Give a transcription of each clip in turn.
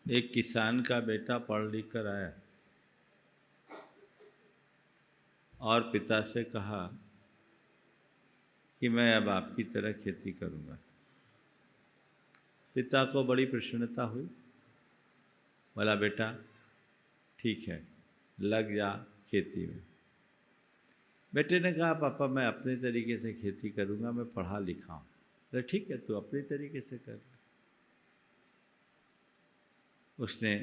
एक किसान का बेटा पढ़ लिख कर आया और पिता से कहा कि मैं अब आपकी तरह खेती करूंगा। पिता को बड़ी प्रसन्नता हुई। बोला, बेटा ठीक है, लग जा खेती में। बेटे ने कहा, पापा मैं अपने तरीके से खेती करूंगा, मैं पढ़ा लिखा हूँ। बोले, ठीक है, तू अपने तरीके से कर। उसने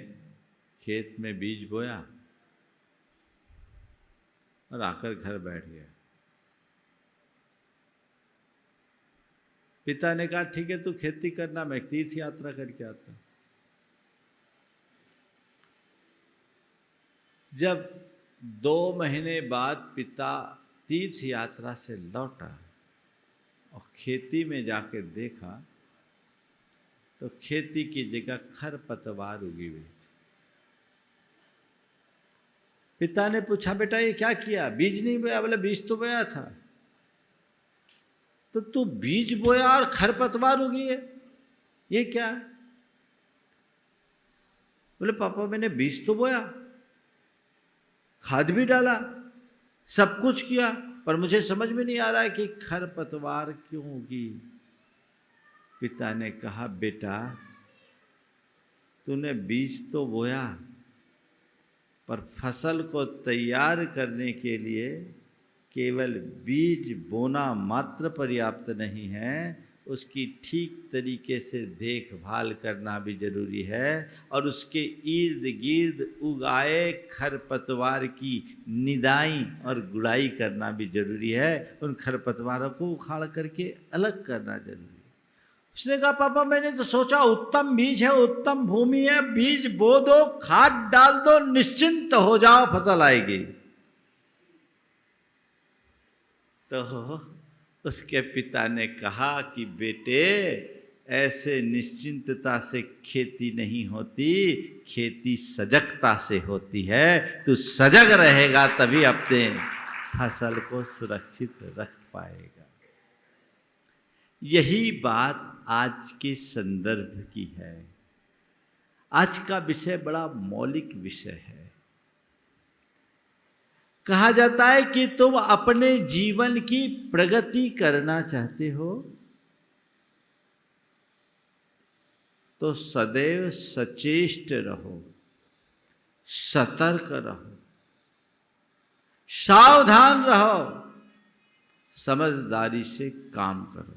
खेत में बीज बोया और आकर घर बैठ गया। पिता ने कहा, ठीक है तू खेती करना, मैं तीर्थ यात्रा करके आता। जब 2 महीने बाद पिता तीर्थ यात्रा से लौटा और खेती में जाकर देखा तो खेती की जगह खरपतवार उगी हुई थी। पिता ने पूछा, बेटा ये क्या किया? बीज नहीं बोया? बोले, बीज तो बोया था। तो तू बीज बोया और खरपतवार उगी है, ये क्या है? बोले, पापा मैंने बीज तो बोया, खाद भी डाला, सब कुछ किया, पर मुझे समझ में नहीं आ रहा है कि खरपतवार क्यों उगी। पिता ने कहा, बेटा तूने बीज तो बोया, पर फसल को तैयार करने के लिए केवल बीज बोना मात्र पर्याप्त नहीं है, उसकी ठीक तरीके से देखभाल करना भी जरूरी है और उसके इर्द गिर्द उगाए खरपतवार की निदाई और गुड़ाई करना भी जरूरी है। उन खरपतवारों को उखाड़ करके अलग करना जरूरी है। उसने कहा, पापा मैंने तो सोचा उत्तम बीज है, उत्तम भूमि है, बीज बो दो, खाद डाल दो, निश्चिंत हो जाओ, फसल आएगी। तो उसके पिता ने कहा कि बेटे ऐसे निश्चिंतता से खेती नहीं होती, खेती सजगता से होती है। तू सजग रहेगा तभी अपने फसल को सुरक्षित रख पाएगा। यही बात आज के संदर्भ की है। आज का विषय बड़ा मौलिक विषय है। कहा जाता है कि तुम अपने जीवन की प्रगति करना चाहते हो तो सदैव सचेष्ट रहो, सतर्क रहो, सावधान रहो, समझदारी से काम करो।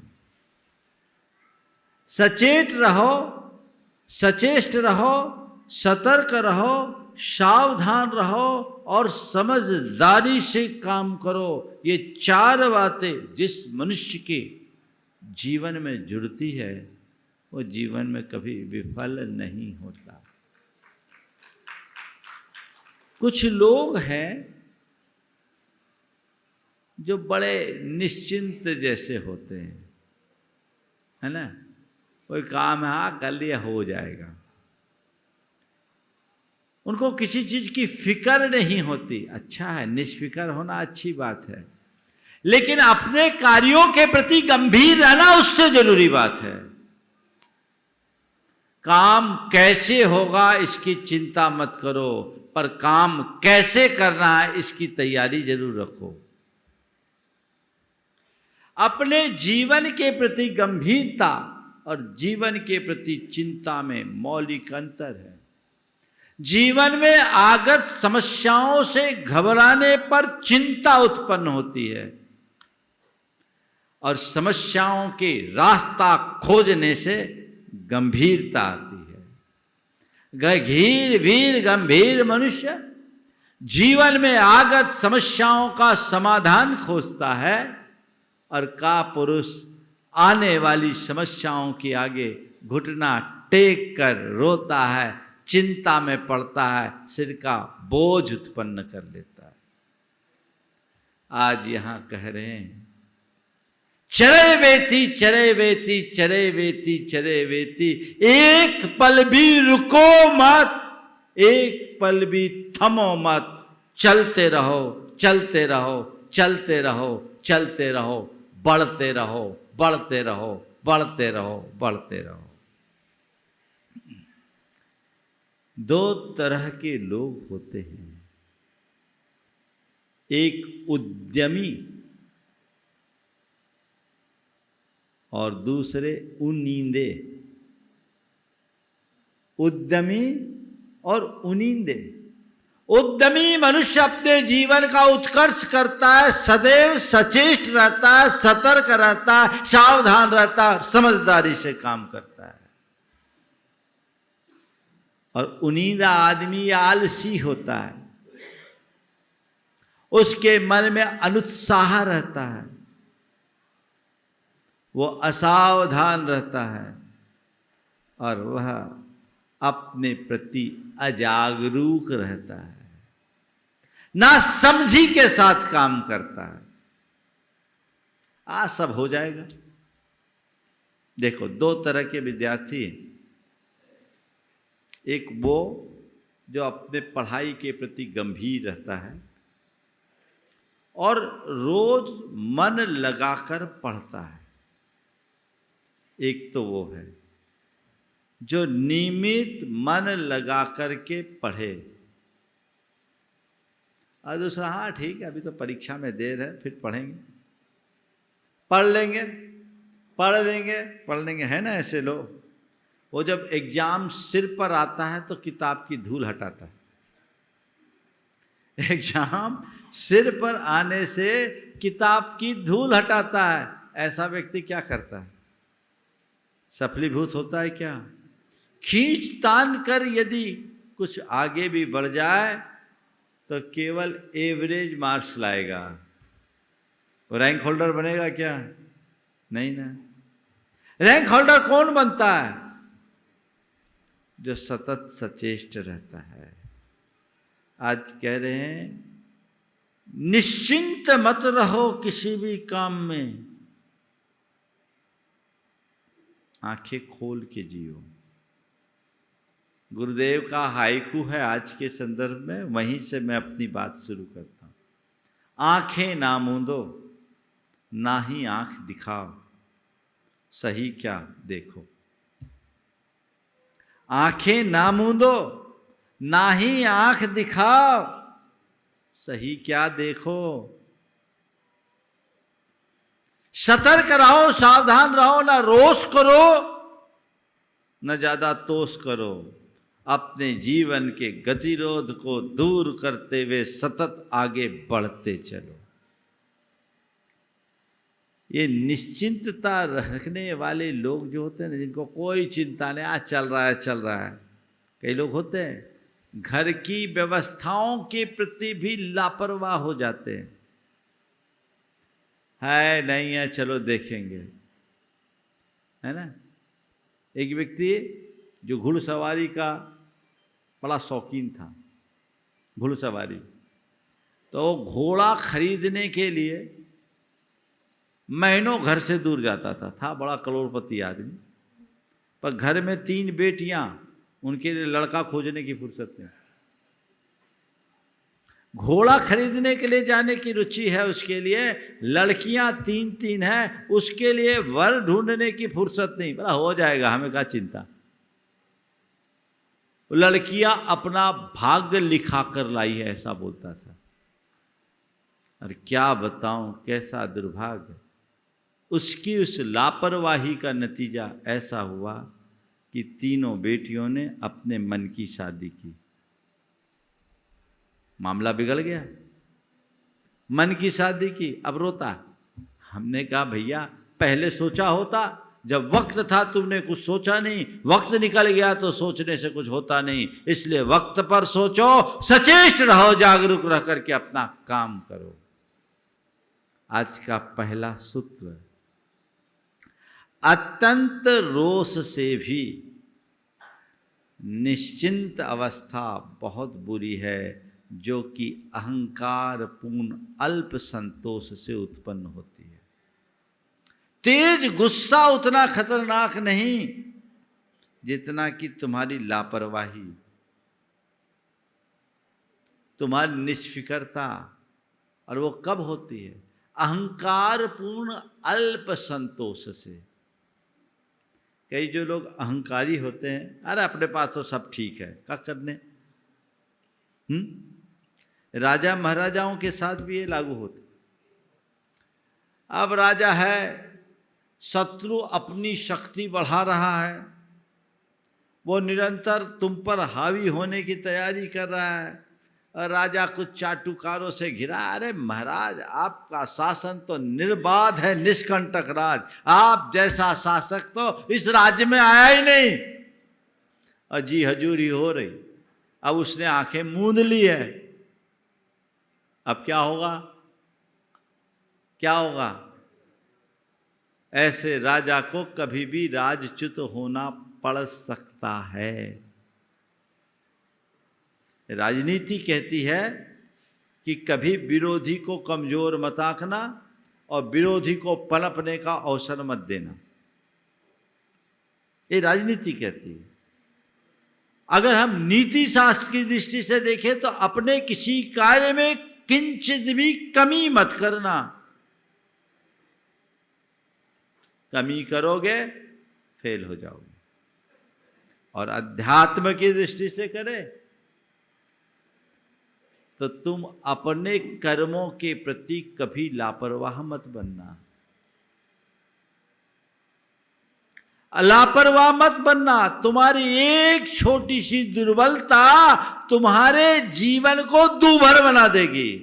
सचेत रहो, सचेष्ट रहो, सतर्क रहो, सावधान रहो और समझदारी से काम करो। ये 4 बातें जिस मनुष्य के जीवन में जुड़ती है वो जीवन में कभी विफल नहीं होता। कुछ लोग हैं जो बड़े निश्चिंत जैसे होते हैं, है ना, कोई काम है, हाँ कर लिया हो जाएगा। उनको किसी चीज की फिक्र नहीं होती। अच्छा है, निष्फिक्र होना अच्छी बात है, लेकिन अपने कार्यों के प्रति गंभीर रहना उससे जरूरी बात है। काम कैसे होगा इसकी चिंता मत करो, पर काम कैसे करना है इसकी तैयारी जरूर रखो। अपने जीवन के प्रति गंभीरता और जीवन के प्रति चिंता में मौलिक अंतर है। जीवन में आगत समस्याओं से घबराने पर चिंता उत्पन्न होती है और समस्याओं के रास्ता खोजने से गंभीरता आती है। धीर वीर गंभीर मनुष्य जीवन में आगत समस्याओं का समाधान खोजता है और कापुरुष आने वाली समस्याओं के आगे घुटना टेक कर रोता है, चिंता में पड़ता है, सिर का बोझ उत्पन्न कर लेता है। आज यहां कह रहे हैं, चरे वेती चरे वेती चरे वेती चरे वेती, एक पल भी रुको मत, एक पल भी थमो मत, चलते रहो चलते रहो चलते रहो चलते रहो, बढ़ते रहो बढ़ते रहो बढ़ते रहो बढ़ते रहो। दो तरह के लोग होते हैं, एक उद्यमी और दूसरे उनींदे। उद्यमी और उनींदे। उद्यमी मनुष्य अपने जीवन का उत्कर्ष करता है, सदैव सचेष्ट रहता है, सतर्क रहता है, सावधान रहता है, समझदारी से काम करता है। और उनींदा आदमी आलसी होता है, उसके मन में अनुत्साह रहता है, वो असावधान रहता है और वह अपने प्रति अजागरूक रहता है, ना समझी के साथ काम करता है। आज सब हो जाएगा। देखो, दो तरह के विद्यार्थी हैं। एक वो जो अपने पढ़ाई के प्रति गंभीर रहता है और रोज मन लगाकर पढ़ता है। एक तो वो है जो नियमित मन लगा करके पढ़े, और दूसरा हाँ ठीक है, अभी तो परीक्षा में देर है, फिर पढ़ेंगे, पढ़ लेंगे, पढ़ लेंगे। है ना ऐसे लोग, वो जब एग्जाम सिर पर आता है तो किताब की धूल हटाता है। एग्जाम सिर पर आने से किताब की धूल हटाता है। ऐसा व्यक्ति क्या करता है? सफलीभूत होता है क्या? खींच तान कर यदि कुछ आगे भी बढ़ जाए तो केवल एवरेज मार्क्स लाएगा। रैंक होल्डर बनेगा क्या? नहीं ना। रैंक होल्डर कौन बनता है? जो सतत सचेष्ट रहता है। आज कह रहे हैं निश्चिंत मत रहो किसी भी काम में, आंखें खोल के जियो। गुरुदेव का हाइकू है आज के संदर्भ में, वहीं से मैं अपनी बात शुरू करता हूं। आंखें ना मूंदो, ना ही आंख दिखाओ, सही क्या देखो। आंखें ना मूंदो, ना ही आंख दिखाओ, सही क्या देखो। सतर्क रहो, सावधान रहो, ना रोष करो न ज्यादा तोष करो। अपने जीवन के गतिरोध को दूर करते हुए सतत आगे बढ़ते चलो। ये निश्चिंतता रखने वाले लोग जो होते हैं ना, जिनको कोई चिंता नहीं, आज चल रहा है। कई लोग होते हैं घर की व्यवस्थाओं के प्रति भी लापरवाह हो जाते हैं। है नहीं है, चलो देखेंगे, है ना। एक व्यक्ति जो घुड़सवारी का बड़ा शौकीन था, घुड़सवारी, तो घोड़ा खरीदने के लिए महीनों घर से दूर जाता था बड़ा करोड़पति आदमी, पर घर में 3 बेटियां, उनके लिए लड़का खोजने की फुर्सत नहीं। घोड़ा खरीदने के लिए जाने की रुचि है उसके लिए, लड़कियां 3 हैं, उसके लिए वर ढूंढने की फुर्सत नहीं। बड़ा हो जाएगा, हमें क्या चिंता। लड़कियां अपना भाग्य लिखा कर लाई है, ऐसा बोलता था। और क्या बताऊं कैसा दुर्भाग्य। उसकी उस लापरवाही का नतीजा ऐसा हुआ कि 3 बेटियों ने अपने मन की शादी की। मामला बिगड़ गया, मन की शादी की, अब रोता। हमने कहा भैया पहले सोचा होता, जब वक्त था तुमने कुछ सोचा नहीं, वक्त निकल गया तो सोचने से कुछ होता नहीं। इसलिए वक्त पर सोचो, सचेष्ट रहो, जागरूक रह करके अपना काम करो। आज का पहला सूत्र, अत्यंत रोष से भी निश्चिंत अवस्था बहुत बुरी है, जो कि अहंकार पूर्ण अल्प संतोष से उत्पन्न होती है। तेज गुस्सा उतना खतरनाक नहीं जितना कि तुम्हारी लापरवाही, तुम्हारी निष्फिकरता। और वो कब होती है? अहंकार पूर्ण अल्प संतोष से। कई जो लोग अहंकारी होते हैं, अरे अपने पास तो सब ठीक है, क्या करने। राजा महाराजाओं के साथ भी ये लागू होता। अब राजा है, शत्रु अपनी शक्ति बढ़ा रहा है, वो निरंतर तुम पर हावी होने की तैयारी कर रहा है, और राजा कुछ चाटुकारों से घिरा। अरे महाराज, आपका शासन तो निर्बाध है, निष्कंटक राज, आप जैसा शासक तो इस राज्य में आया ही नहीं। और जी हजूरी हो रही। अब उसने आंखें मूंद ली है, अब क्या होगा, क्या होगा। ऐसे राजा को कभी भी राजच्युत होना पड़ सकता है। राजनीति कहती है कि कभी विरोधी को कमजोर मत आंकना और विरोधी को पनपने का अवसर मत देना, ये राजनीति कहती है। अगर हम नीति शास्त्र की दृष्टि से देखें तो अपने किसी कार्य में किंचित भी कमी मत करना। कमी करोगे फेल हो जाओगे। और अध्यात्म की दृष्टि से करें तो तुम अपने कर्मों के प्रति कभी लापरवाह मत बनना। लापरवाह मत बनना। तुम्हारी एक छोटी सी दुर्बलता तुम्हारे जीवन को दूभर बना देगी,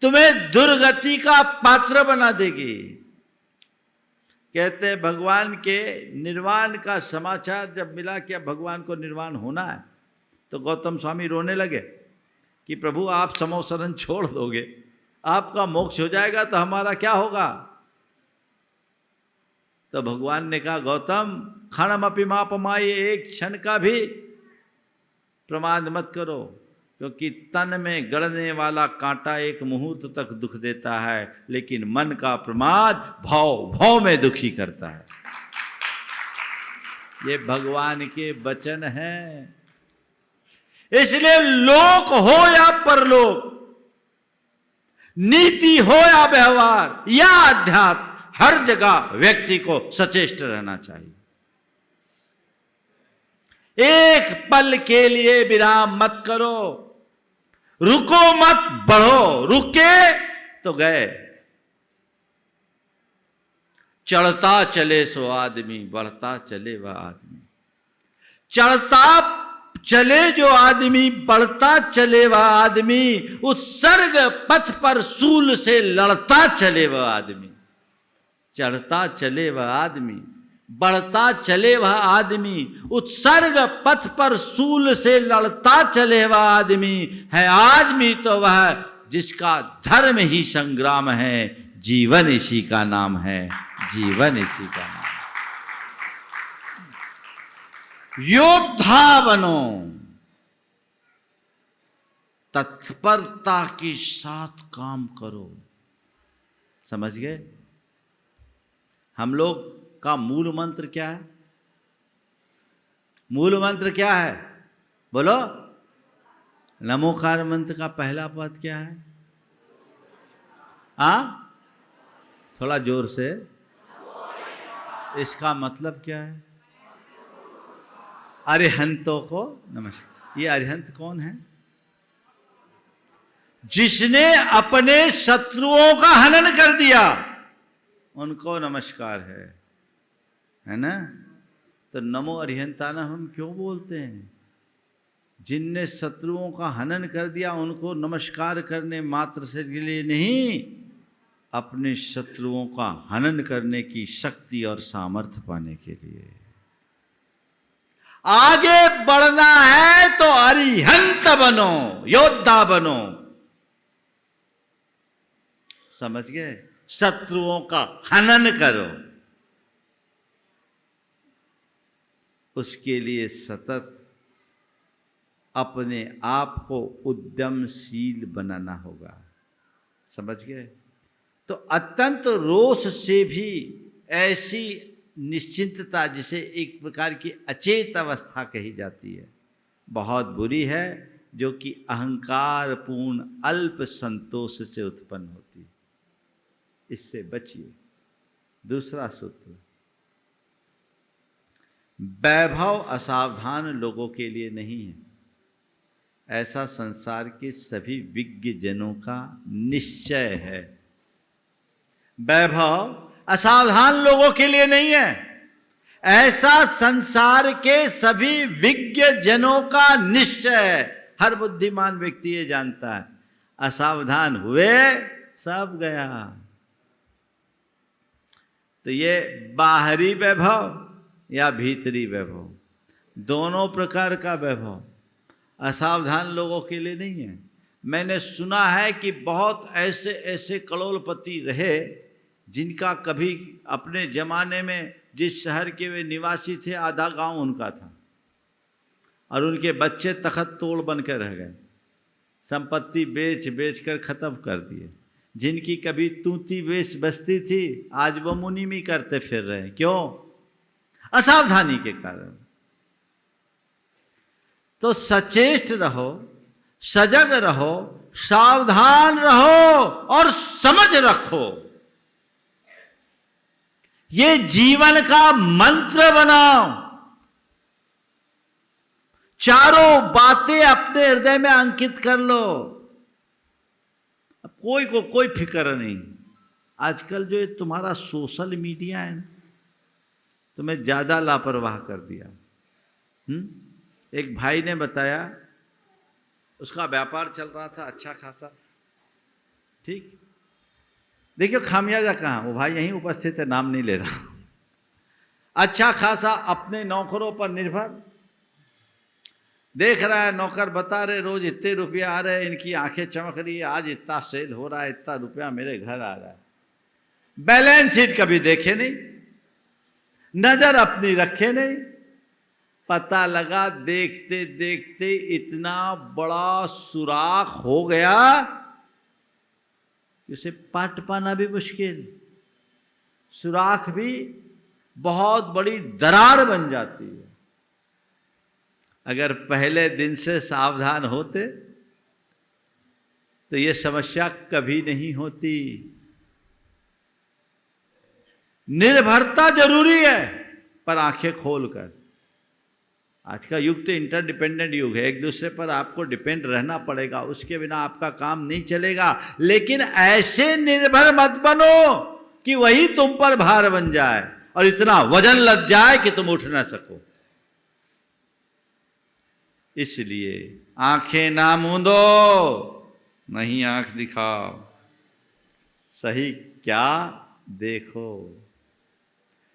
तुम्हें दुर्गति का पात्र बना देगी। कहते हैं भगवान के निर्वाण का समाचार जब मिला कि अब भगवान को निर्वाण होना है, तो गौतम स्वामी रोने लगे कि प्रभु आप समोसरण छोड़ दोगे, आपका मोक्ष हो जाएगा तो हमारा क्या होगा। तो भगवान ने कहा गौतम क्षणमपि मापमाय, एक क्षण का भी प्रमाद मत करो, क्योंकि तन में गड़ने वाला कांटा एक मुहूर्त तक दुख देता है, लेकिन मन का प्रमाद भाव भाव में दुखी करता है। ये भगवान के वचन हैं। इसलिए लोक हो या परलोक, नीति हो या व्यवहार या अध्यात्म, हर जगह व्यक्ति को सचेष्ट रहना चाहिए। एक पल के लिए विराम मत करो, रुको मत, बढ़ो। रुके तो गए। चढ़ता चले सो आदमी, बढ़ता चले वह आदमी। चढ़ता चले जो आदमी, बढ़ता चले वह आदमी, उत्सर्ग पथ पर सूल से लड़ता चले वह आदमी। चढ़ता चले वह आदमी, बढ़ता चले वह आदमी, उत्सर्ग पथ पर सूल से लड़ता चले वह आदमी है। आदमी तो वह जिसका धर्म ही संग्राम है, जीवन इसी का नाम है, जीवन इसी का नाम। योद्धा बनो, तत्परता के साथ काम करो। समझ गए। हम लोग का मूल मंत्र क्या है? मूल मंत्र क्या है? बोलो। नमोकार मंत्र का पहला पद क्या है? थोड़ा जोर से। इसका मतलब क्या है? अरिहंतों को नमस्कार। ये अरिहंत कौन है? जिसने अपने शत्रुओं का हनन कर दिया, उनको नमस्कार है ना। तो नमो अरिहंताना हम क्यों बोलते हैं? जिनने शत्रुओं का हनन कर दिया उनको नमस्कार करने मात्र से के लिए नहीं, अपने शत्रुओं का हनन करने की शक्ति और सामर्थ्य पाने के लिए। आगे बढ़ना है तो अरिहंत बनो, योद्धा बनो। समझ गए। शत्रुओं का हनन करो। उसके लिए सतत अपने आप को उद्यमशील बनाना होगा। समझ गए। तो अत्यंत रोष से भी ऐसी निश्चिंतता, जिसे एक प्रकार की अचेत अवस्था कही जाती है, बहुत बुरी है, जो कि अहंकार पूर्ण अल्प संतोष से उत्पन्न होती है। इससे बचिए। दूसरा सूत्र, वैभव असावधान लोगों के लिए नहीं है, ऐसा संसार के सभी विज्ञ जनों का निश्चय है। वैभव असावधान लोगों के लिए नहीं है, ऐसा संसार के सभी विज्ञ जनों का निश्चय है। हर बुद्धिमान व्यक्ति ये जानता है, असावधान हुए सब गया। तो ये बाहरी वैभव या भीतरी वैभव, दोनों प्रकार का वैभव असावधान लोगों के लिए नहीं है। मैंने सुना है कि बहुत ऐसे ऐसे करोड़पति रहे जिनका कभी अपने ज़माने में जिस शहर के वे निवासी थे आधा गांव उनका था, और उनके बच्चे तखत तोड़ बनकर रह गए, संपत्ति बेच बेच कर ख़त्म कर दिए। जिनकी कभी तूती बेच बसती थी आज वो मुनिमी करते फिर रहे हैं। क्यों? असावधानी के कारण। तो सचेष्ट रहो, सजग रहो, सावधान रहो और समझ रखो। ये जीवन का मंत्र बनाओ। चारों बातें अपने हृदय में अंकित कर लो। अब कोई को कोई फिक्र नहीं। आजकल जो ये तुम्हारा सोशल मीडिया है ना, तुम्हें ज्यादा लापरवाह कर दिया। एक भाई ने बताया, उसका व्यापार चल रहा था अच्छा खासा, ठीक। देखियो खामियाजा कहाँ, वो भाई यहीं उपस्थित है, नाम नहीं ले रहा। अच्छा खासा अपने नौकरों पर निर्भर, देख रहा है नौकर बता रहे रोज इतने रुपया आ रहे हैं, इनकी आंखें चमक रही है, आज इतना सेल हो रहा है, इतना रुपया मेरे घर आ रहा है। बैलेंस शीट कभी देखे नहीं, नजर अपनी रखे नहीं। पता लगा देखते देखते इतना बड़ा सुराख हो गया, उसे पाट पाना भी मुश्किल। सुराख भी बहुत बड़ी दरार बन जाती है। अगर पहले दिन से सावधान होते तो ये समस्या कभी नहीं होती। निर्भरता जरूरी है, पर आंखें खोलकर। आज का युग तो इंटरडिपेंडेंट युग है, एक दूसरे पर आपको डिपेंड रहना पड़ेगा, उसके बिना आपका काम नहीं चलेगा। लेकिन ऐसे निर्भर मत बनो कि वही तुम पर भार बन जाए और इतना वजन लग जाए कि तुम उठ ना सको। इसलिए आंखें ना मूंदो, नहीं आंख दिखाओ, सही क्या देखो।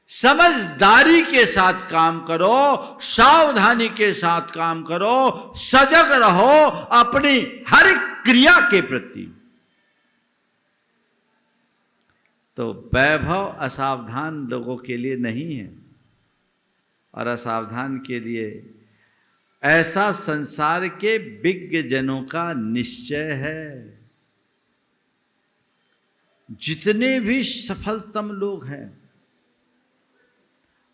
समझदारी के साथ काम करो, सावधानी के साथ काम करो, सजग रहो अपनी हर क्रिया के प्रति। तो वैभव असावधान लोगों के लिए नहीं है, और असावधान के लिए ऐसा संसार के विज्ञ जनों का निश्चय है। जितने भी सफलतम लोग हैं,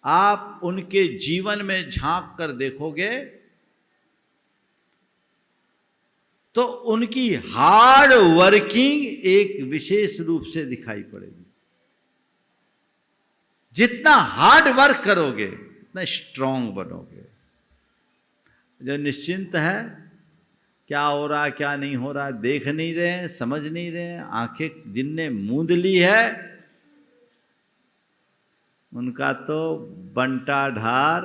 आप उनके जीवन में झांक कर देखोगे तो उनकी हार्ड वर्किंग एक विशेष रूप से दिखाई पड़ेगी। जितना हार्ड वर्क करोगे उतना स्ट्रांग बनोगे। जो निश्चिंत है, क्या हो रहा क्या नहीं हो रहा देख नहीं रहे, समझ नहीं रहे, आंखें जिनने मूंद ली है उनका तो बंटा ढार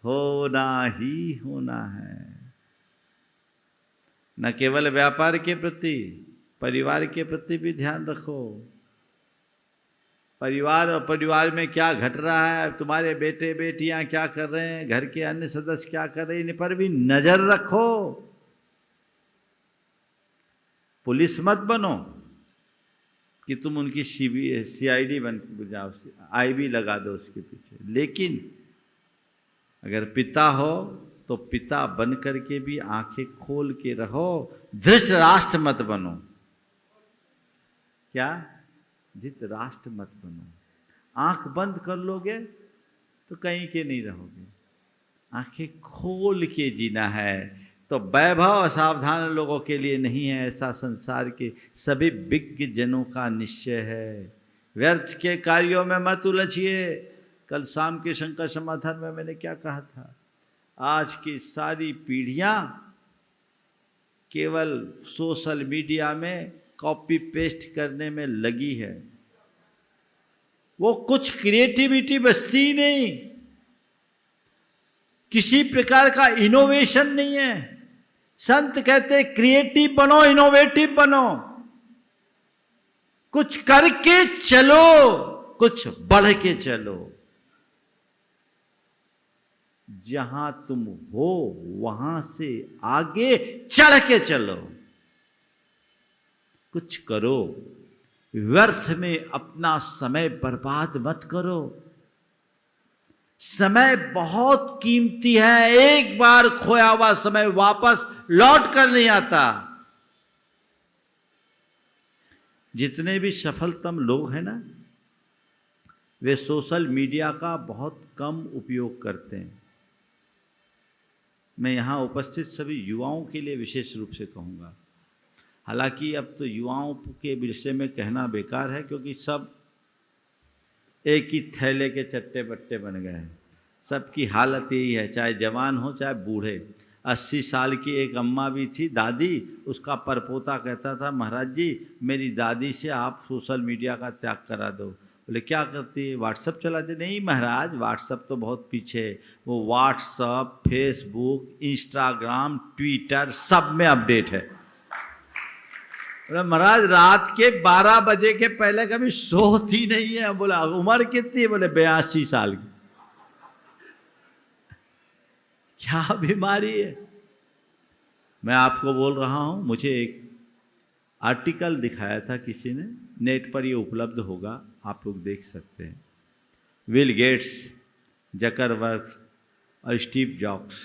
होना ही होना है। न केवल व्यापार के प्रति, परिवार के प्रति भी ध्यान रखो। परिवार और परिवार में क्या घट रहा है, तुम्हारे बेटे बेटियां क्या कर रहे हैं, घर के अन्य सदस्य क्या कर रहे हैं, इन पर भी नजर रखो। पुलिस मत बनो कि तुम उनकी CID बन जाओ, IB लगा दो उसके पीछे। लेकिन अगर पिता हो तो पिता बन करके भी आंखें खोल के रहो। धृष्ट राष्ट्र मत बनो। क्या? धृष्ट राष्ट्र मत बनो। आंख बंद कर लोगे तो कहीं के नहीं रहोगे। आंखें खोल के जीना है। तो वैभव असावधान लोगों के लिए नहीं है, ऐसा संसार के सभी विज्ञ जनों का निश्चय है। व्यर्थ के कार्यों में मत उलझिए, कल शाम के शंकर समाधान में मैंने क्या कहा था, आज की सारी पीढ़ियां केवल सोशल मीडिया में कॉपी पेस्ट करने में लगी है, वो कुछ क्रिएटिविटी बचती नहीं, किसी प्रकार का इनोवेशन नहीं है। संत कहते क्रिएटिव बनो, इनोवेटिव बनो, कुछ करके चलो, कुछ बढ़ के चलो। जहां तुम हो वहां से आगे चढ़ के चलो, कुछ करो, व्यर्थ में अपना समय बर्बाद मत करो। समय बहुत कीमती है, एक बार खोया हुआ समय वापस लौट कर नहीं आता। जितने भी सफलतम लोग हैं ना, वे सोशल मीडिया का बहुत कम उपयोग करते हैं। मैं यहाँ उपस्थित सभी युवाओं के लिए विशेष रूप से कहूँगा, हालांकि अब तो युवाओं के विषय में कहना बेकार है, क्योंकि सब एक ही थैले के चट्टे बट्टे बन गए हैं। सबकी हालत यही है, चाहे जवान हो चाहे बूढ़े। 80 साल की एक अम्मा भी थी, दादी, उसका परपोता कहता था, महाराज जी मेरी दादी से आप सोशल मीडिया का त्याग करा दो। बोले क्या करती है? व्हाट्सअप चलाते? नहीं महाराज, व्हाट्सअप तो बहुत पीछे है, वो व्हाट्सअप, फेसबुक, इंस्टाग्राम, ट्विटर सब में अपडेट है। बोले महाराज रात के 12 बजे के पहले कभी सोती नहीं है। बोला उम्र कितनी है? बोले 82 साल की। क्या बीमारी है? मैं आपको बोल रहा हूं, मुझे एक आर्टिकल दिखाया था किसी ने, नेट पर ये उपलब्ध होगा, आप लोग देख सकते हैं। बिल गेट्स, जकरबर्ग और स्टीव जॉब्स,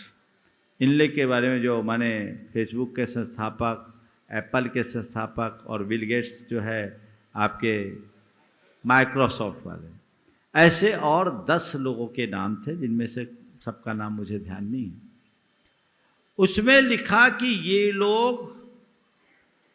इनले के बारे में, जो माने फेसबुक के संस्थापक, एप्पल के संस्थापक, और बिल गेट्स जो है आपके माइक्रोसॉफ्ट वाले, ऐसे और 10 लोगों के नाम थे, जिनमें से सबका नाम मुझे ध्यान नहीं है। उसमें लिखा कि ये लोग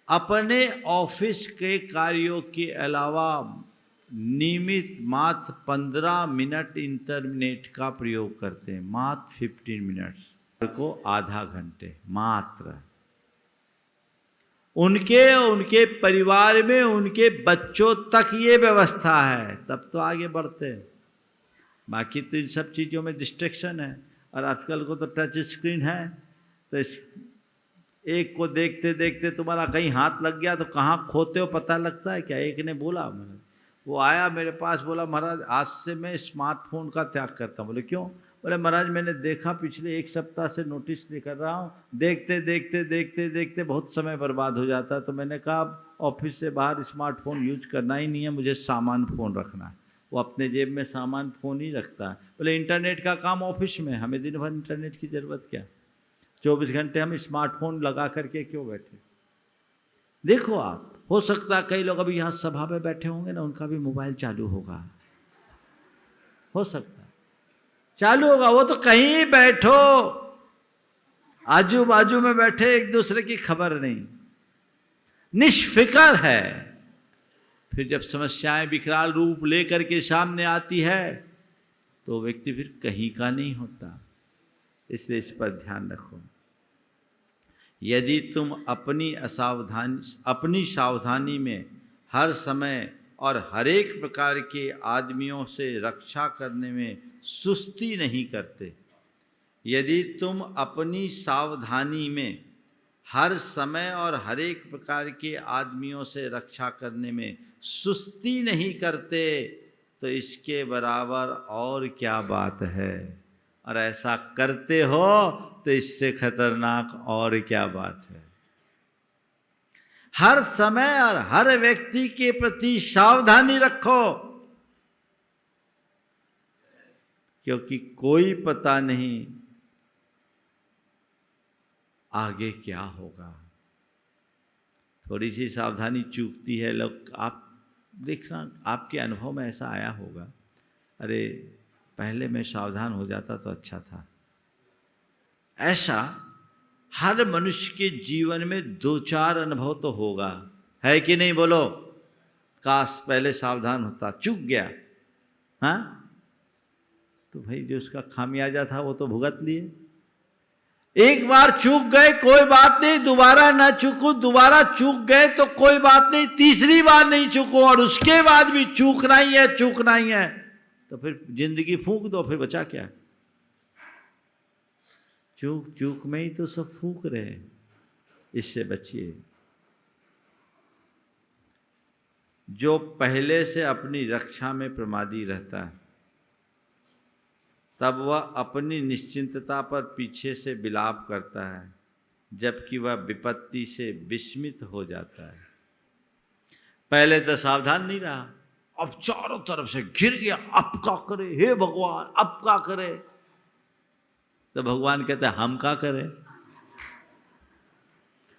अपने ऑफिस के कार्यों के अलावा नियमित मात्र 15 मिनट इंटरनेट का प्रयोग करते हैं, मात्र 15 मिनट्स को आधा घंटे मात्र। उनके परिवार में उनके बच्चों तक ये व्यवस्था है, तब तो आगे बढ़ते हैं। बाकी तो इन सब चीज़ों में डिस्ट्रैक्शन है, और आजकल को तो टच स्क्रीन है, तो एक को देखते देखते तुम्हारा कहीं हाथ लग गया तो कहाँ खोते हो पता लगता है क्या? एक ने बोला, मैंने, वो आया मेरे पास, बोला महाराज आज से मैं स्मार्टफोन का त्याग करता हूँ। बोले क्यों? बोले महाराज मैंने देखा पिछले 1 सप्ताह से नोटिस नहीं कर रहा हूँ, देखते देखते देखते देखते बहुत समय बर्बाद हो जाता है, तो मैंने कहा ऑफिस से बाहर स्मार्टफोन यूज करना ही नहीं है, मुझे सामान फ़ोन रखना है। वो अपने जेब में सामान फ़ोन ही रखता है। बोले इंटरनेट का काम ऑफिस में, हमें दिन भर इंटरनेट की ज़रूरत क्या? 24 घंटे हम स्मार्टफोन लगा करके क्यों बैठे? देखो आप, हो सकता है कई लोग अभी यहाँ सभा में बैठे होंगे ना, उनका भी मोबाइल चालू होगा, हो सकता है चालू होगा। वो तो कहीं बैठो, आजू बाजू में बैठे, एक दूसरे की खबर नहीं, निष्फिक्र है। फिर जब समस्याएं विकराल रूप लेकर के सामने आती है तो व्यक्ति फिर कहीं का नहीं होता। इसलिए इस पर ध्यान रखो। यदि तुम अपनी सावधानी में हर समय और हर एक प्रकार के आदमियों से रक्षा करने में सुस्ती नहीं करते, यदि तुम अपनी सावधानी में हर समय और हर एक प्रकार के आदमियों से रक्षा करने में सुस्ती नहीं करते, तो इसके बराबर और क्या बात है? और ऐसा करते हो तो इससे खतरनाक और क्या बात है? हर समय और हर व्यक्ति के प्रति सावधानी रखो, क्योंकि कोई पता नहीं आगे क्या होगा। थोड़ी सी सावधानी चूकती है लोग, आप देखना आपके अनुभव में ऐसा आया होगा, अरे पहले मैं सावधान हो जाता तो अच्छा था। ऐसा हर मनुष्य के जीवन में 2-4 अनुभव तो होगा, है कि नहीं? बोलो, काश पहले सावधान होता, चूक गया। हाँ, तो भाई जो उसका खामियाजा था वो तो भुगत लिए। एक बार चूक गए कोई बात नहीं, दोबारा ना चूको, दोबारा चूक गए तो कोई बात नहीं, तीसरी बार नहीं चूको और उसके बाद भी चूकना ही है, चूकना ही है, तो फिर जिंदगी फूंक दो, फिर बचा क्या? चूक चूक में ही तो सब फूंक रहे। इससे बचिए। जो पहले से अपनी रक्षा में प्रमादी रहता है, तब वह अपनी निश्चिंतता पर पीछे से विलाप करता है, जबकि वह विपत्ति से विस्मित हो जाता है। पहले तो सावधान नहीं रहा, अब चारों तरफ से घिर गया, अब क्या करे हे भगवान, अब क्या करे? तो भगवान कहते हैं हम क्या करें?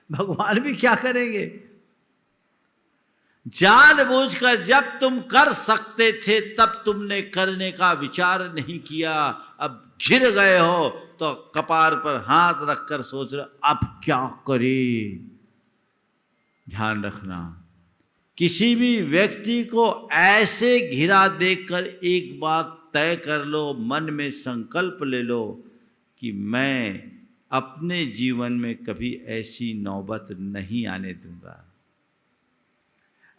भगवान भी क्या करेंगे? जानबूझकर जब तुम कर सकते थे तब तुमने करने का विचार नहीं किया, अब घिर गए हो तो कपार पर हाथ रखकर सोच रहे अब क्या करें। ध्यान रखना, किसी भी व्यक्ति को ऐसे घिरा देखकर एक बार तय कर लो, मन में संकल्प ले लो कि मैं अपने जीवन में कभी ऐसी नौबत नहीं आने दूंगा,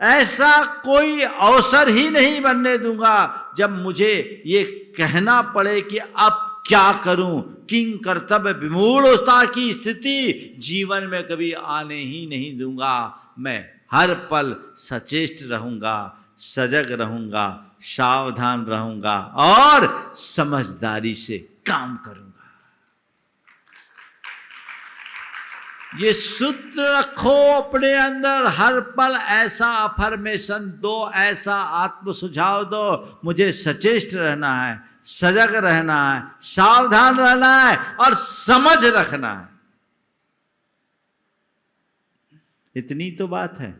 ऐसा कोई अवसर ही नहीं बनने दूंगा जब मुझे ये कहना पड़े कि अब क्या करूं। किंग कर्तव्य विमूढ़ता की स्थिति जीवन में कभी आने ही नहीं दूंगा। मैं हर पल सचेष्ट रहूंगा, सजग रहूंगा, सावधान रहूंगा और समझदारी से काम करूंगा। ये सूत्र रखो अपने अंदर, हर पल ऐसा अफर्मेशन दो, ऐसा आत्म सुझाव दो, मुझे सचेष्ट रहना है, सजग रहना है, सावधान रहना है और समझ रखना है। इतनी तो बात है।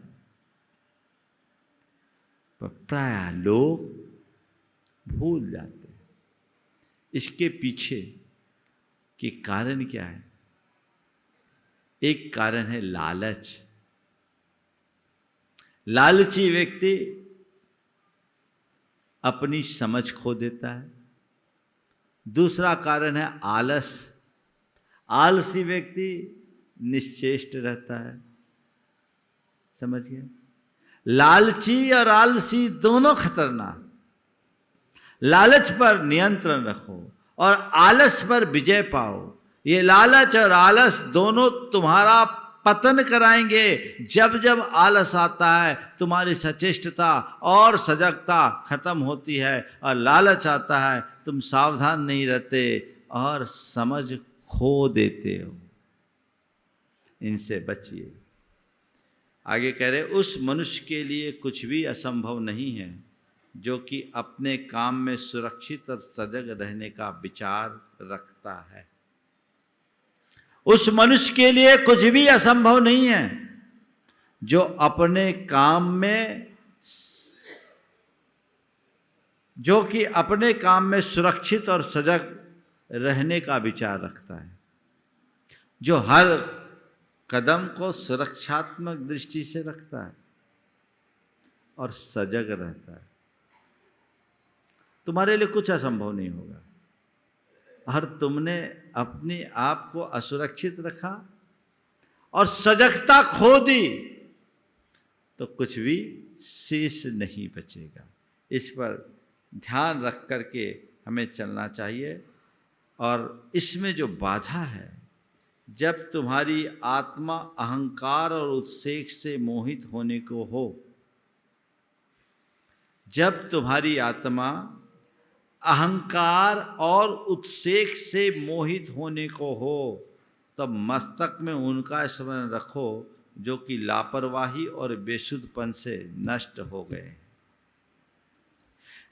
पर प्रायः लोग भूल जाते हैं। इसके पीछे के कारण क्या है? एक कारण है लालच। लालची व्यक्ति अपनी समझ खो देता है। दूसरा कारण है आलस। आलसी व्यक्ति निश्चेष्ट रहता है। समझ गए? लालची और आलसी दोनों खतरनाक। लालच पर नियंत्रण रखो और आलस पर विजय पाओ। ये लालच और आलस दोनों तुम्हारा पतन कराएंगे। जब जब आलस आता है तुम्हारी सचेष्टता और सजगता खत्म होती है और लालच आता है तुम सावधान नहीं रहते और समझ खो देते हो। इनसे बचिए। आगे कह रहे उस मनुष्य के लिए कुछ भी असंभव नहीं है जो कि अपने काम में सुरक्षित और सजग रहने का विचार रखता है। उस मनुष्य के लिए कुछ भी असंभव नहीं है जो अपने काम में, जो कि अपने काम में सुरक्षित और सजग रहने का विचार रखता है, जो हर कदम को सुरक्षात्मक दृष्टि से रखता है और सजग रहता है। तुम्हारे लिए कुछ असंभव नहीं होगा। और तुमने अपने आप को असुरक्षित रखा और सजगता खो दी तो कुछ भी शेष नहीं बचेगा। इस पर ध्यान रख करके हमें चलना चाहिए। और इसमें जो बाधा है, जब तुम्हारी आत्मा अहंकार और उत्सेक से मोहित होने को हो, जब तुम्हारी आत्मा अहंकार और उत्सेक से मोहित होने को हो, तब मस्तक में उनका स्मरण रखो जो कि लापरवाही और बेसुधपन से नष्ट हो गए।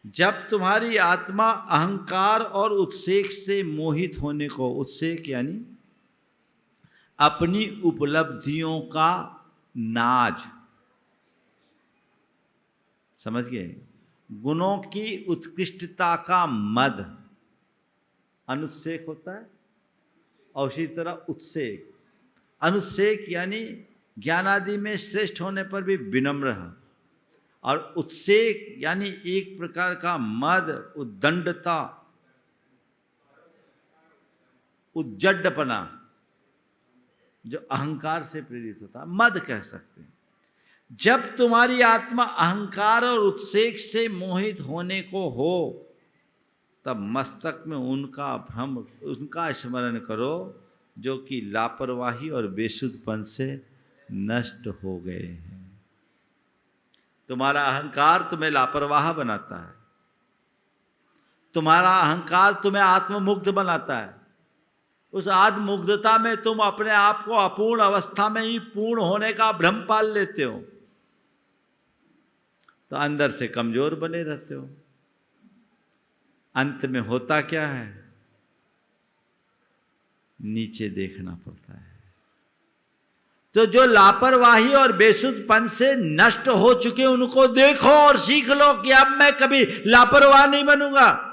जब तुम्हारी आत्मा अहंकार और उत्सेक से मोहित होने को, उत्सेक यानी अपनी उपलब्धियों का नाज, समझ गए? गुणों की उत्कृष्टता का मद अनुत्सेक होता है और उसी तरह उत्सेक। अनुत्सेक यानी ज्ञान आदि में श्रेष्ठ होने पर भी विनम्र है, और उत्सेक यानी एक प्रकार का मद, उद्दंडता, उज्जडपना जो अहंकार से प्रेरित होता है, मद कह सकते हैं। जब तुम्हारी आत्मा अहंकार और उत्सेक से मोहित होने को हो, तब मस्तक में उनका भ्रम, उनका स्मरण करो जो कि लापरवाही और बेसुधपन से नष्ट हो गए हैं। तुम्हारा अहंकार तुम्हें लापरवाह बनाता है, तुम्हारा अहंकार तुम्हें आत्ममुग्ध बनाता है। उस आत्ममुग्धता में तुम अपने आप को अपूर्ण अवस्था में ही पूर्ण होने का भ्रम पाल लेते हो, तो अंदर से कमजोर बने रहते हो। अंत में होता क्या है? नीचे देखना पड़ता है। तो जो लापरवाही और बेसुधपन से नष्ट हो चुके उनको देखो और सीख लो कि अब मैं कभी लापरवाह नहीं बनूंगा,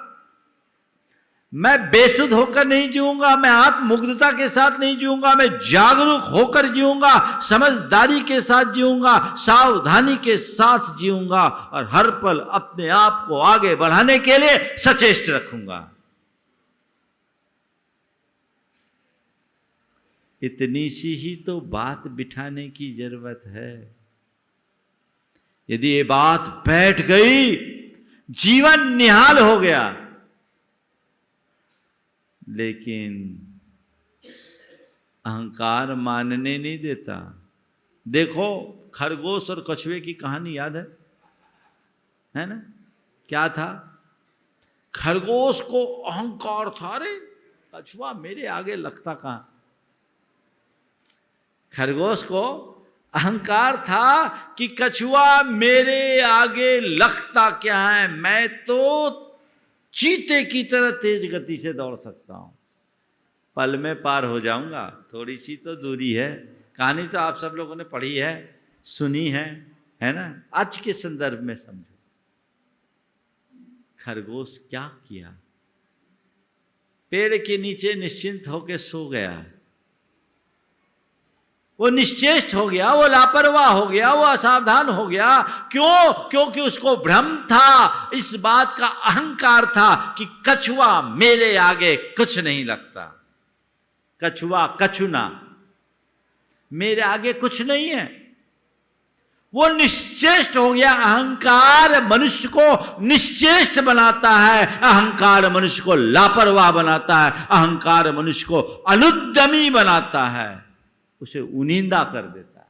मैं बेसुध होकर नहीं जीऊंगा, मैं आत्ममुग्धता के साथ नहीं जीऊंगा, मैं जागरूक होकर जीऊंगा, समझदारी के साथ जीऊंगा, सावधानी के साथ जीऊंगा और हर पल अपने आप को आगे बढ़ाने के लिए सचेष्ट रखूंगा। इतनी सी ही तो बात बिठाने की जरूरत है। यदि ये बात बैठ गई, जीवन निहाल हो गया। लेकिन अहंकार मानने नहीं देता। देखो खरगोश और कछुए की कहानी याद है ना? क्या था? खरगोश को अहंकार था, अरे कछुआ मेरे आगे लगता कहां। खरगोश को अहंकार था कि कछुआ मेरे आगे लगता क्या है, मैं तो चीते की तरह तेज गति से दौड़ सकता हूं, पल में पार हो जाऊंगा। थोड़ी सी तो दूरी है। कहानी तो आप सब लोगों ने पढ़ी है, सुनी है ना? आज के संदर्भ में समझो। खरगोश क्या किया? पेड़ के नीचे निश्चिंत होकर सो गया। वो निश्चेष्ट हो गया, वो लापरवाह हो गया, वो असावधान हो गया। क्यों? क्योंकि उसको भ्रम था, इस बात का अहंकार था कि कछुआ मेरे आगे कुछ नहीं लगता। कछुआ कछुना मेरे आगे कुछ नहीं है। वो निश्चेष्ट हो गया। अहंकार मनुष्य को निश्चेष्ट बनाता है, अहंकार मनुष्य को लापरवाह बनाता है, अहंकार मनुष्य को अनुद्यमी बनाता है, उसे उनिंदा कर देता है।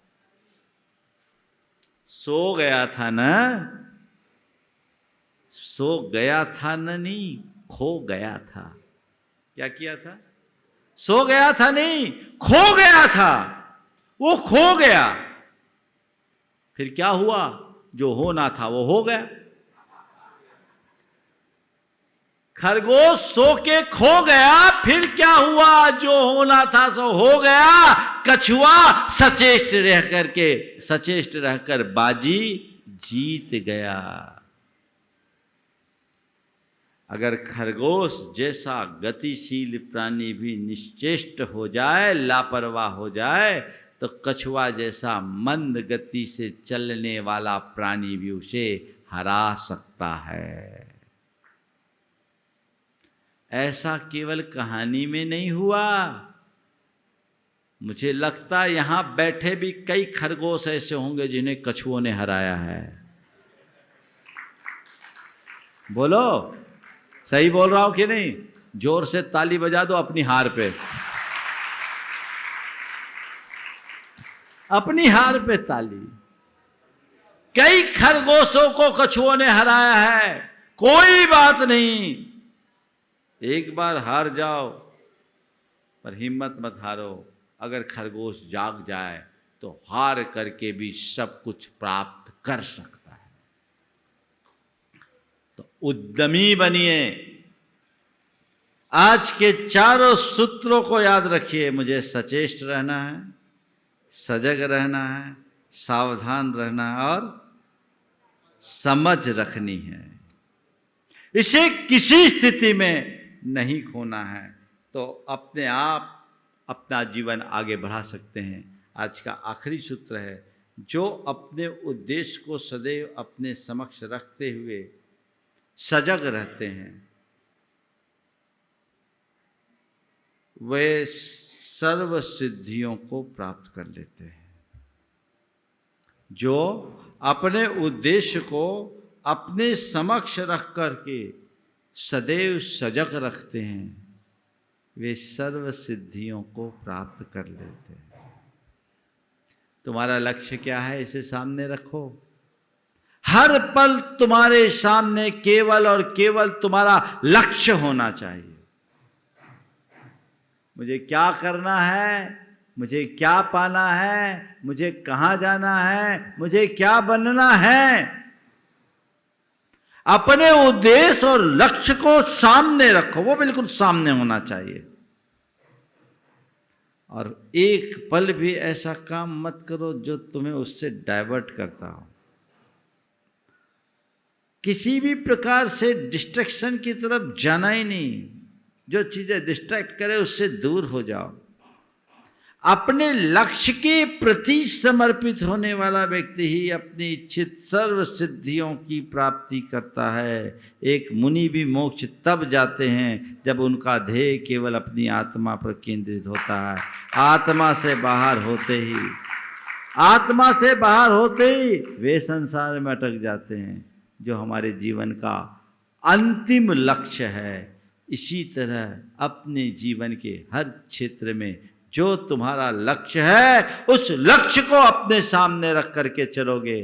सो गया था ना? सो गया था ना? नहीं, खो गया था। क्या किया था? सो गया था नहीं, खो गया था। वो खो गया। फिर क्या हुआ? जो होना था वो हो गया। खरगोश सो के खो गया, फिर क्या हुआ? जो होना था सो हो गया। कछुआ सचेष्ट रहकर बाजी जीत गया। अगर खरगोश जैसा गतिशील प्राणी भी निश्चेष्ट हो जाए, लापरवाह हो जाए, तो कछुआ जैसा मंद गति से चलने वाला प्राणी भी उसे हरा सकता है। ऐसा केवल कहानी में नहीं हुआ। मुझे लगता है यहां बैठे भी कई खरगोश ऐसे होंगे जिन्हें कछुओं ने हराया है। बोलो, सही बोल रहा हूं कि नहीं? जोर से ताली बजा दो अपनी हार पे, अपनी हार पे ताली। कई खरगोशों को कछुओं ने हराया है। कोई बात नहीं, एक बार हार जाओ पर हिम्मत मत हारो। अगर खरगोश जाग जाए तो हार करके भी सब कुछ प्राप्त कर सकता है। तो उद्यमी बनिए। आज के चारों सूत्रों को याद रखिए। मुझे सचेष्ट रहना है, सजग रहना है, सावधान रहना है और समझ रखनी है। इसे किसी स्थिति में नहीं खोना है, तो अपने आप अपना जीवन आगे बढ़ा सकते हैं। आज का आखिरी सूत्र है, जो अपने उद्देश्य को सदैव अपने समक्ष रखते हुए सजग रहते हैं, वे सर्व सिद्धियों को प्राप्त कर लेते हैं। जो अपने उद्देश्य को अपने समक्ष रख करके सदैव सजग रखते हैं, वे सर्व सिद्धियों को प्राप्त कर लेते हैं। तुम्हारा लक्ष्य क्या है, इसे सामने रखो। हर पल तुम्हारे सामने केवल और केवल तुम्हारा लक्ष्य होना चाहिए। मुझे क्या करना है, मुझे क्या पाना है, मुझे कहाँ जाना है, मुझे क्या बनना है। अपने उद्देश्य और लक्ष्य को सामने रखो, वो बिल्कुल सामने होना चाहिए। और एक पल भी ऐसा काम मत करो जो तुम्हें उससे डाइवर्ट करता हो। किसी भी प्रकार से डिस्ट्रैक्शन की तरफ जाना ही नहीं। जो चीजें डिस्ट्रैक्ट करे उससे दूर हो जाओ। अपने लक्ष्य के प्रति समर्पित होने वाला व्यक्ति ही अपनी इच्छित सर्व सिद्धियों की प्राप्ति करता है। एक मुनि भी मोक्ष तब जाते हैं जब उनका ध्येय केवल अपनी आत्मा पर केंद्रित होता है। आत्मा से बाहर होते ही वे संसार में अटक जाते हैं, जो हमारे जीवन का अंतिम लक्ष्य है। इसी तरह अपने जीवन के हर क्षेत्र में जो तुम्हारा लक्ष्य है, उस लक्ष्य को अपने सामने रख करके चलोगे,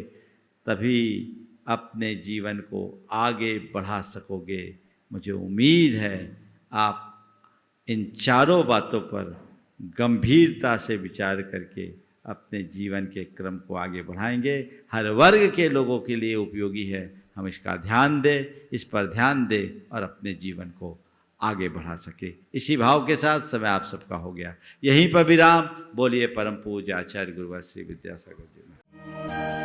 तभी अपने जीवन को आगे बढ़ा सकोगे। मुझे उम्मीद है आप इन चारों बातों पर गंभीरता से विचार करके अपने जीवन के क्रम को आगे बढ़ाएंगे। हर वर्ग के लोगों के लिए उपयोगी है। हम इसका ध्यान दें, इस पर ध्यान दें और अपने जीवन को आगे बढ़ा सके। इसी भाव के साथ समय आप सबका हो गया। यहीं पर विराम। बोलिए परम पूज्य आचार्य गुरुवर श्री विद्यासागर जी।